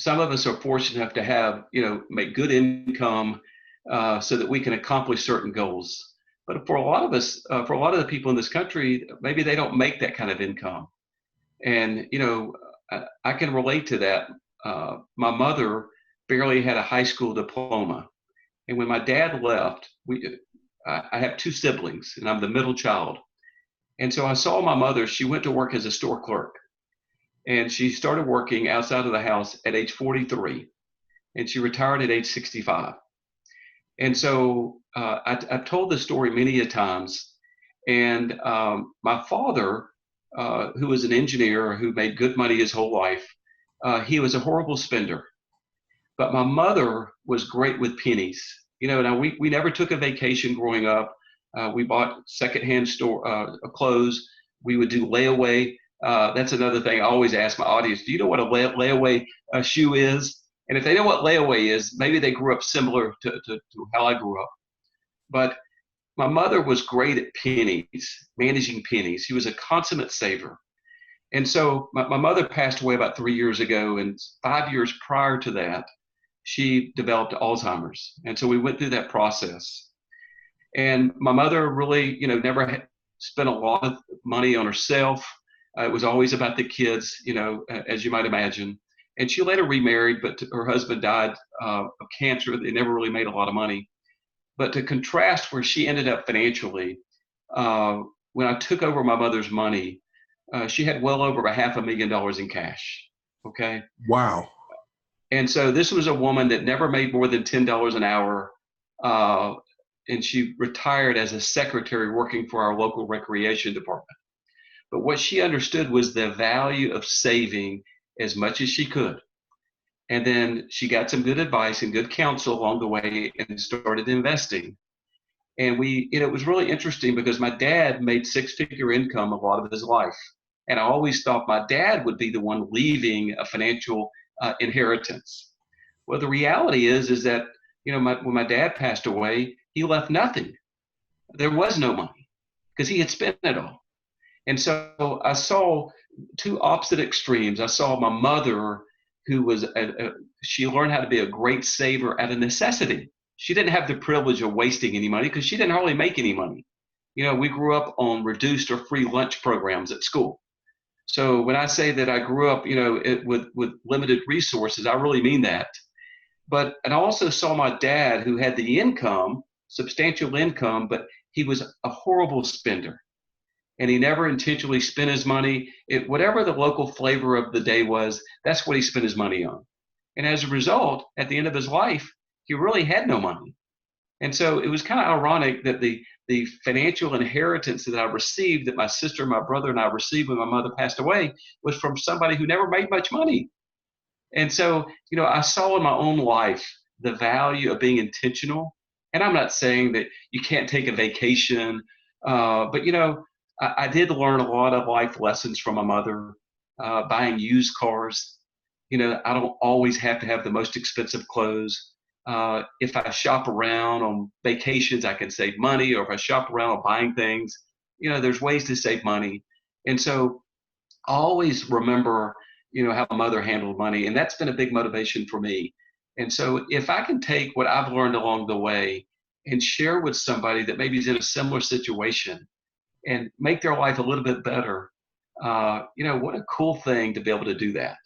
some of us are fortunate enough to have, make good income so that we can accomplish certain goals. But for a lot of us, for a lot of the people in this country, maybe they don't make that kind of income. And, I can relate to that. My mother barely had a high school diploma. And when my dad left, I have two siblings and I'm the middle child. And so I saw my mother, she went to work as a store clerk and she started working outside of the house at age 43 and she retired at age 65. And so I've told this story many a times. And my father, who was an engineer who made good money his whole life, he was a horrible spender. But my mother was great with pennies. Now we never took a vacation growing up. We bought secondhand clothes. We would do layaway. That's another thing I always ask my audience. Do you know what a layaway shoe is? And if they know what layaway is, maybe they grew up similar to how I grew up. But my mother was great at pennies, managing pennies. She was a consummate saver. And so my mother passed away about 3 years ago, and 5 years prior to that, she developed Alzheimer's. And so we went through that process. And my mother really, never spent a lot of money on herself. It was always about the kids, as you might imagine. And she later remarried, but her husband died of cancer. They never really made a lot of money. But to contrast where she ended up financially, when I took over my mother's money, she had well over $500,000 in cash. Okay. Wow. And so this was a woman that never made more than $10 an hour. And she retired as a secretary working for our local recreation department. But what she understood was the value of saving as much as she could. And then she got some good advice and good counsel along the way and started investing. And it was really interesting because my dad made six-figure income a lot of his life. And I always thought my dad would be the one leaving a financial inheritance. Well, the reality is that, when my dad passed away, he left nothing. There was no money because he had spent it all. And so I saw two opposite extremes. I saw my mother, who was, she learned how to be a great saver out of necessity. She didn't have the privilege of wasting any money because she didn't hardly make any money. We grew up on reduced or free lunch programs at school. So when I say that I grew up, with limited resources, I really mean that. And I also saw my dad, who had the income, substantial income, but he was a horrible spender. And he never intentionally spent his money. Whatever the local flavor of the day was, that's what he spent his money on. And as a result, at the end of his life, he really had no money. And so it was kind of ironic that the financial inheritance that I received, that my sister, my brother, and I received when my mother passed away, was from somebody who never made much money. And so, I saw in my own life the value of being intentional. And I'm not saying that you can't take a vacation, but, I did learn a lot of life lessons from my mother, buying used cars. I don't always have to have the most expensive clothes. If I shop around on vacations, I can save money, or if I shop around on buying things, there's ways to save money. And so I always remember, how my mother handled money, and that's been a big motivation for me. And so if I can take what I've learned along the way and share with somebody that maybe is in a similar situation and make their life a little bit better, what a cool thing to be able to do that.